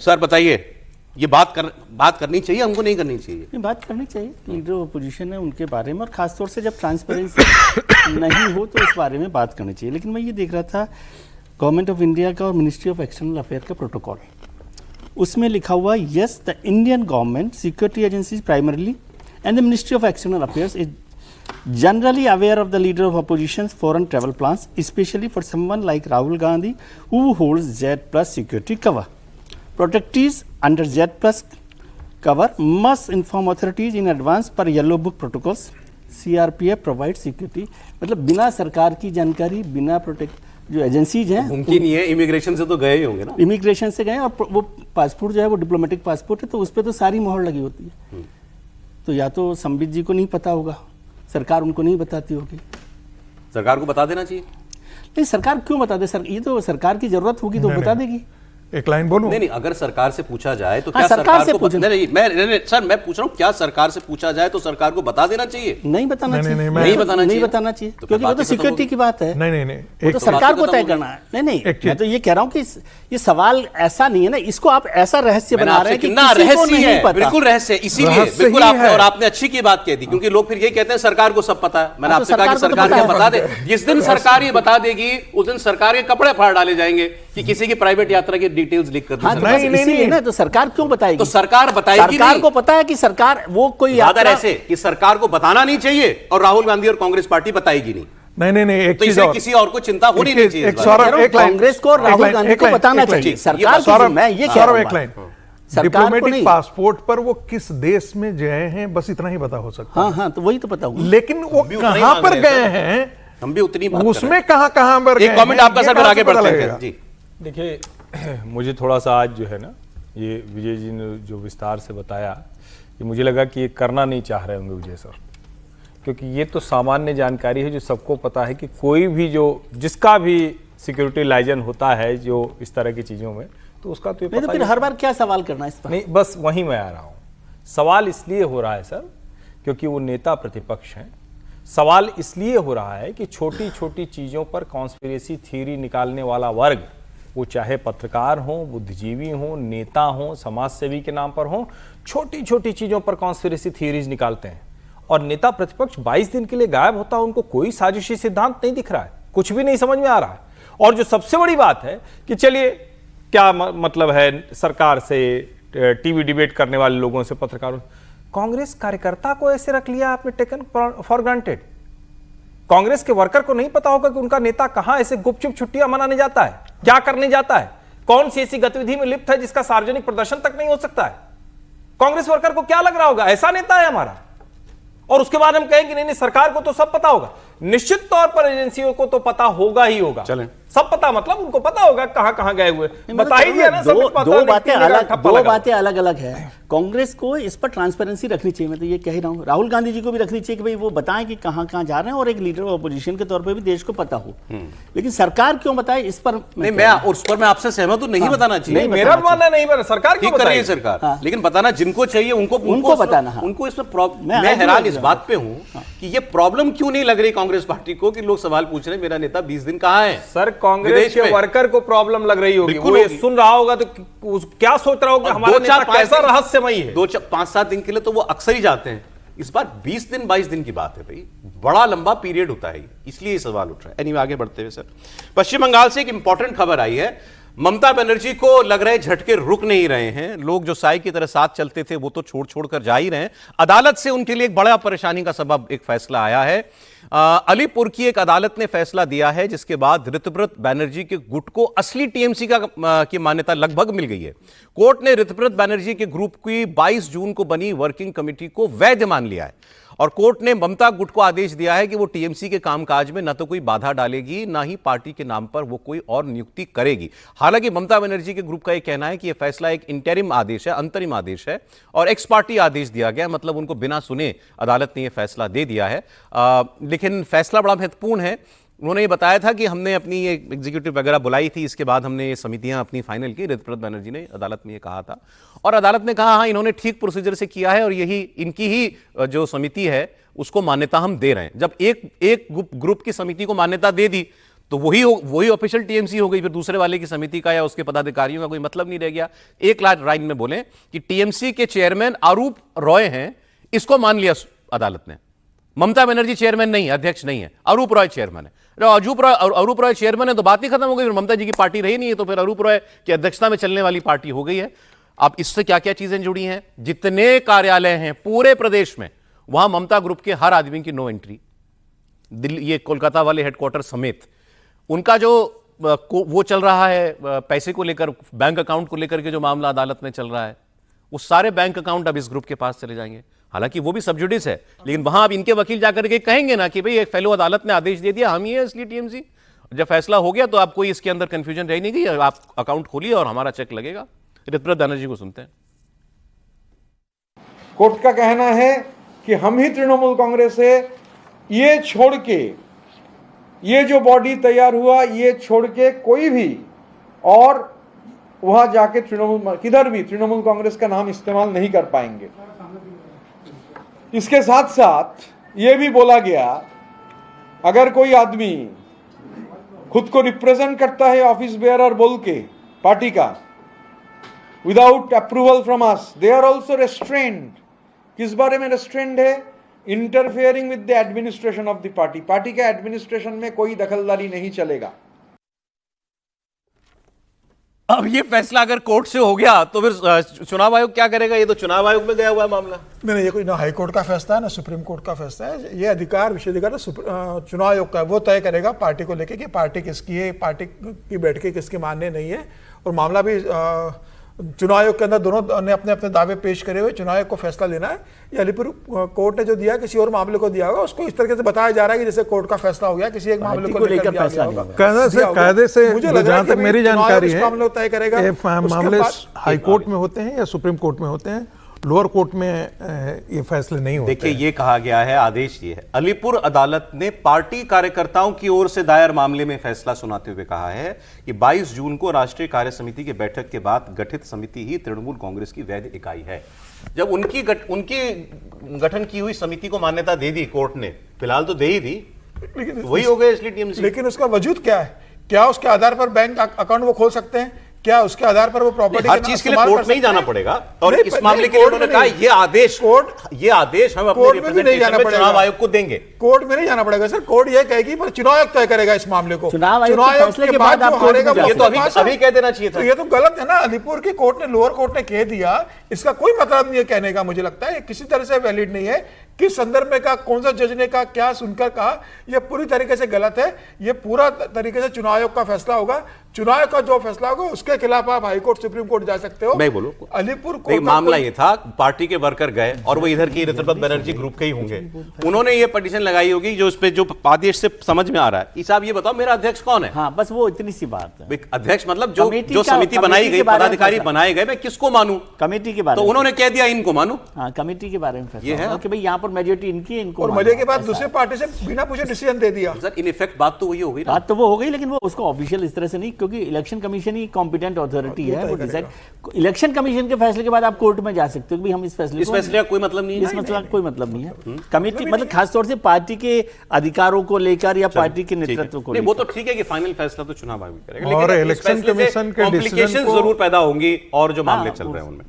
Sir बताइए, ये बात करनी चाहिए हमको, नहीं करनी चाहिए? नहीं, बात करनी चाहिए। लीडर ऑपोजिशन है उनके बारे में, और खासतौर से जब ट्रांसपेरेंसी नहीं हो तो इस बारे में बात करनी चाहिए। लेकिन मैं ये देख रहा था गवर्नमेंट ऑफ इंडिया का और मिनिस्ट्री ऑफ एक्सटर्नल अफेयर का प्रोटोकॉल, उसमें लिखा हुआ yes the Indian government security agencies primarily and the ministry of external affairs is generally aware of the leader of opposition's foreign travel plans, especially for someone like Rahul Gandhi, who holds Z+ security cover. Protectees under Z+ cover must inform authorities in advance per Yellow Book protocols. CRPF provides security. मतलब बिना सरकार की जानकारी, बिना protect जो agencies हैं, मुमकिन नहीं है। इमिग्रेशन से तो गए ही होंगे ना? इमिग्रेशन से गए, और वो पासपोर्ट जो है वो डिप्लोमेटिक पासपोर्ट है, तो उस पर तो सारी मोहर लगी होती है। तो या तो संबित जी को नहीं पता होगा, सरकार उनको नहीं बताती होगी। सरकार को बता देना चाहिए। नहीं, सरकार क्यों बता दे? सर, ये तो सरकार की जरूरत होगी तो बता देगी। एक लाइन बोलूं? नहीं, अगर सरकार से पूछा जाए तो क्या सरकार से को नहीं, सर मैं पूछ रहा हूँ, क्या सरकार से पूछा जाए तो सरकार को बता देना चाहिए? नहीं बताना चाहिए, नहीं बताना चाहिए, क्योंकि वो तो सिक्योरिटी की बात है। नहीं, वो तो सरकार को तय करना है। नहीं, मैं तो ये कह रहा हूँ कि ये सवाल ऐसा नहीं है ना, इसको आप ऐसा रहस्य बना रहे हैं कि किसी को नहीं पता। बिल्कुल रहस्य, इसीलिए बिल्कुल और आपने अच्छी की बात कह दी, क्योंकि लोग फिर ये कहते हैं सरकार को सब पता है। मैंने आपसे कहा कि सरकार को बता दे। जिस दिन सरकार ये बता देगी उस दिन सरकार के कपड़े फाड़ डाले जाएंगे कि किसी की प्राइवेट यात्रा की डिटेल्स लिख कर। नहीं ना, तो सरकार क्यों बताएगी? तो सरकार बताएगी। सरकार को पता है कि सरकार वो कोई यात्रा ऐसे कि सरकार को बताना नहीं चाहिए और राहुल गांधी और कांग्रेस पार्टी बताएगी नहीं। एक तो चीज और किसी और को चिंता होनी नहीं चाहिए। कांग्रेस को और राहुल गांधी को बताना चाहिए। सरकार मैं ये कह रहा हूं, डिप्लोमेटिक पासपोर्ट पर वो किस देश में गए हैं बस इतना ही पता हो सकता है। हाँ, तो वही तो पता होगा। लेकिन वो कहां पर गए हैं, हम भी उतनी बात उसमें कहां पर एक कमेंट आपका सर, आगे बढ़ते हैं जी। देखिए, मुझे थोड़ा सा आज जो है ना, ये विजय जी ने जो विस्तार से बताया, ये मुझे लगा कि ये करना नहीं चाह रहे होंगे विजय सर, क्योंकि ये तो सामान्य जानकारी है जो सबको पता है कि कोई भी जिसका भी सिक्योरिटी लाइजन होता है जो इस तरह की चीज़ों में, तो उसका तो ये पता। तो फिर हर बार क्या सवाल करना है इस पर? नहीं, बस वहीं मैं आ रहा हूँ। सवाल इसलिए हो रहा है सर क्योंकि वो नेता प्रतिपक्ष हैं। सवाल इसलिए हो रहा है कि छोटी छोटी चीज़ों पर कॉन्स्पिरेसी थ्योरी निकालने वाला वर्ग, वो चाहे पत्रकार हों, बुद्धिजीवी हों, नेता हों, समाज सेवी के नाम पर हों, छोटी छोटी चीज़ों पर कॉन्स्पिरेसी थ्योरीज निकालते हैं। और नेता प्रतिपक्ष 22 दिन के लिए गायब होता है, उनको कोई साजिशी सिद्धांत नहीं दिख रहा है, कुछ भी नहीं समझ में आ रहा है। और जो सबसे बड़ी बात है कि चलिए क्या मतलब है सरकार से, टीवी डिबेट करने वाले लोगों से, पत्रकारों, कांग्रेस कार्यकर्ता को ऐसे रख लिया आपने, टेकन फॉर ग्रांटेड। कांग्रेस के वर्कर को नहीं पता होगा कि उनका नेता कहां ऐसे गुपचुप छुट्टियां मनाने जाता है, क्या करने जाता है, कौन सी ऐसी गतिविधि में लिप्त है जिसका सार्वजनिक प्रदर्शन तक नहीं हो सकता है। कांग्रेस वर्कर को क्या लग रहा होगा, ऐसा नेता है हमारा? और उसके बाद हम कहेंगे नहीं, सरकार को तो सब पता होगा। निश्चित तौर पर एजेंसियों को तो पता होगा ही होगा। चलें, सब पता, मतलब उनको पता होगा कहां गए हुए। बता ही दिया ना, दो बातें अलग अलग है। कांग्रेस को इस पर ट्रांसपेरेंसी रखनी चाहिए, मैं तो ये कह रहा हूं। राहुल गांधी जी को भी रखनी चाहिए कि भाई वो बताएं कि कहां जा रहे हैं, और एक लीडर ऑफ अपोजिशन के तौर पे भी देश को पता हो। लेकिन सरकार क्यों बताए इस पर? नहीं, मैं उस पर मैं आपसे सहमत हूं, नहीं बताना चाहिए। मेरा मानना नहीं, सरकार क्यों बताए? सरकार, लेकिन बताना जिनको चाहिए उनको बताना। उनको इसमें मैं हैरान इस बात पे हूं कि ये प्रॉब्लम क्यों नहीं लग रही कांग्रेस पार्टी को कि लोग सवाल पूछ रहे हैं मेरा नेता 20 दिन कहां है। सर, कांग्रेस के वर्कर को प्रॉब्लम लग रही होगी, वो ये सुन रहा होगा तो क्या सोच रहा होगा, हमारा नेता कैसा रहस्यमयी है। 5-7 दिन के लिए तो वो अक्सर ही जाते हैं, इस बार 20 दिन 22 दिन की बात है भाई, बड़ा लंबा पीरियड होता है, इसलिए ये सवाल उठ रहा है। एनीवे, आगे बढ़ते हुए सर, पश्चिम बंगाल से एक इंपॉर्टेंट खबर आई है। ममता बनर्जी को लग रहे झटके रुक नहीं रहे हैं। लोग जो साई की तरह साथ चलते थे वो तो छोड़ कर जा ही रहे हैं। अदालत से उनके लिए एक बड़ा परेशानी का सबब एक फैसला आया है। अलीपुर की एक अदालत ने फैसला दिया है जिसके बाद ऋतव्रत बनर्जी के गुट को असली टीएमसी की मान्यता लगभग मिल गई है। कोर्ट ने ऋतव्रत बनर्जी के ग्रुप की 22 जून को बनी वर्किंग कमेटी को वैध मान लिया है, और कोर्ट ने ममता गुट को आदेश दिया है कि वो टीएमसी के कामकाज में न तो कोई बाधा डालेगी, ना ही पार्टी के नाम पर वो कोई और नियुक्ति करेगी। हालांकि ममता बनर्जी के ग्रुप का यह कहना है कि यह फैसला एक इंटरिम आदेश है, अंतरिम आदेश है, और एक्स पार्टी आदेश दिया गया, मतलब उनको बिना सुने अदालत ने यह फैसला दे दिया है। लेकिन फैसला बड़ा महत्वपूर्ण है। उन्होंने ये बताया था कि हमने अपनी ये एग्जीक्यूटिव वगैरह बुलाई थी, इसके बाद हमने ये समितियां अपनी फाइनल की। ऋतव्रत बनर्जी ने अदालत में ये कहा था, और अदालत ने कहा हाँ, इन्होंने ठीक प्रोसीजर से किया है और यही इनकी ही जो समिति है उसको मान्यता हम दे रहे हैं। जब एक ग्रुप की समिति को मान्यता दे दी तो वही ऑफिशियल टीएमसी हो गई, फिर दूसरे वाले की समिति का या उसके पदाधिकारियों का कोई मतलब नहीं रह गया। एक लाइन में बोले कि टीएमसी के चेयरमैन अरूप रॉय हैं, इसको मान लिया अदालत ने। ममता बनर्जी चेयरमैन नहीं है, अध्यक्ष नहीं है, अरूप रॉय चेयरमैन है। अरूप रॉय चेयरमैन है तो बात ही खत्म हो गई, ममता जी की पार्टी रही नहीं है, तो फिर अरूप रॉय की अध्यक्षता में चलने वाली पार्टी हो गई है। अब इससे क्या क्या चीजें जुड़ी हैं, जितने कार्यालय हैं पूरे प्रदेश में, वहां ममता ग्रुप के हर आदमी की नो एंट्री, दिल्ली ये कोलकाता वाले हेडक्वार्टर समेत। उनका जो वो चल रहा है पैसे को लेकर, बैंक अकाउंट को लेकर के जो मामला अदालत में चल रहा है, वो सारे बैंक अकाउंट अब इस ग्रुप के पास चले जाएंगे। हालांकि वो भी सब्जुडिस है, लेकिन वहां अब इनके वकील जाकर के कहेंगे ना कि भाई एक फेलो अदालत ने आदेश दे दिया, हम ही है इसलिए टीएमसी, जब फैसला हो गया तो आप कोई इसके अंदर कंफ्यूजन रह नहीं गई, आप अकाउंट खोलिए और हमारा चेक लगेगा। ऋतुव्रत बनर्जी को सुनते हैं। कोर्ट का कहना है कि हम ही तृणमूल कांग्रेस है, ये छोड़ के, ये जो बॉडी तैयार हुआ, ये छोड़ के कोई भी और वहां जाके तृणमूल किधर भी तृणमूल कांग्रेस का नाम इस्तेमाल नहीं कर पाएंगे। इसके साथ साथ ये भी बोला गया, अगर कोई आदमी खुद को रिप्रेजेंट करता है ऑफिस बेयरर बोल के पार्टी का, without approval from us, they are also restrained. किस बारे में रेस्ट्रेंड है? Interfering with the administration of the party. Party के एडमिनिस्ट्रेशन में कोई दखलदारी नहीं चलेगा। अब ये फैसला अगर कोर्ट से हो गया तो फिर चुनाव आयोग क्या करेगा? ये तो चुनाव आयोग में गया हुआ है मामला। नहीं, ये कोई ना हाई कोर्ट का फैसला है ना सुप्रीम कोर्ट का फैसला है। ये अधिकार, विशेषाधिकार चुनाव आयोग का, वो तय करेगा पार्टी को लेके कि पार्टी किसकी है, पार्टी की बैठकें किसकी मान्य नहीं है। और मामला भी चुनाव आयोग के अंदर दोनों ने अपने अपने दावे पेश करे हुए, चुनाव आयोग को फैसला लेना है। ये अलीपुर कोर्ट ने जो दिया किसी और मामले को दिया होगा, उसको इस तरीके से बताया जा रहा है कि जैसे कोर्ट का फैसला हो गया किसी एक मामले को लेकर फैसला होगा। कायदे से जहां तक मेरी जानकारी है, मामले तय करेगा। मामले हाई कोर्ट में होते हैं या सुप्रीम कोर्ट में होते हैं, लोअर कोर्ट में ये फैसले नहीं होते। देखिए, ये कहा गया है, आदेश ये है, अलीपुर अदालत ने पार्टी कार्यकर्ताओं की ओर से दायर मामले में फैसला सुनाते हुए कहा है कि 22 जून को राष्ट्रीय कार्य समिति की बैठक के बाद गठित समिति ही तृणमूल कांग्रेस की वैध इकाई है। जब उनकी गठन की हुई समिति को मान्यता दे दी कोर्ट ने, फिलहाल तो दे ही दी, वही हो गए इसलिए टीएमसी। लेकिन उसका वजूद क्या है? क्या उसके आधार पर बैंक अकाउंट वो खोल सकते हैं? क्या उसके आधार पर वो प्रॉपर्टी हर चीज के लिए कोर्ट में ही जाना पड़ेगा? और इस मामले के लिए उन्होंने कहा ये आदेश हम अपने रिप्रेजेंटेशन में चुनाव आयोग को देंगे। कोर्ट में नहीं जाना पड़ेगा सर, कोर्ट ये कहेगी पर चुनाव आयोग तय करेगा इस मामले को। चुनाव आयोग के फैसले के बाद आप हारेगा, ये तो अभी कह देना चाहिए था। ये तो गलत है ना। अलीपुर की कोर्ट ने, लोअर कोर्ट ने कह दिया, इसका कोई मतलब नहीं है कहने का। मुझे लगता है किसी तरह से वैलिड नहीं है। किस संदर्भ में कहा, कौन सा जज ने कहा, क्या सुनकर कहा, यह पूरी तरीके से गलत है। यह पूरा तरीके से चुनाव आयोग का फैसला होगा। चुनाव आयोग का जो फैसला होगा उसके खिलाफ आप हाई कोर्ट, सुप्रीम कोर्ट जा सकते हो। मैं बोलूं, अलीपुर कोर्ट मामला ये था, पार्टी के वर्कर गए और वो इधर की ऋतुव्रत बनर्जी ग्रुप के ही होंगे, उन्होंने ये पिटीशन लगाई होगी जो उस पे जो आदेश से समझ में आ रहा है। साहब ये बताओ मेरा अध्यक्ष कौन है? हाँ, बस वो इतनी सी बात है। अध्यक्ष मतलब जो समिति बनाई गई, पदाधिकारी बनाए गए, मैं किसको मानूं? कमेटी के बारे में। तो उन्होंने कह दिया इनको मानूं। हाँ, कमेटी के बारे में ये है कि भाई यहाँ पर मेजोरिटी इनकी, और मजे के बाद दूसरे पार्टी से बिना पूछे डिसीजन दे दिया। सर, इन इफेक्ट बात तो वही हो गई ना। बात तो वो हो गई, लेकिन वो उसको ऑफिशियल इस तरह से नहीं, क्योंकि इलेक्शन कमेशन ही कॉम्पिटेंट अथॉरिटी है। वो डिसाइड, इलेक्शन कमीशन के फैसले के बाद आप कोर्ट में जा सकते हो कि हम इस फैसले का कोई मतलब नहीं है। इस मसला कोई मतलब नहीं है। कमेटी मतलब खासतौर से पार्टी के अधिकारों को लेकर या पार्टी के नेतृत्व को, वो तो ठीक है कि फाइनल फैसला तो चुनाव आयोग करेगा, और लेकिन इलेक्शन कमीशन के कॉम्प्लिकेशन जरूर पैदा होंगी और जो मामले चल रहे हैं उनमें।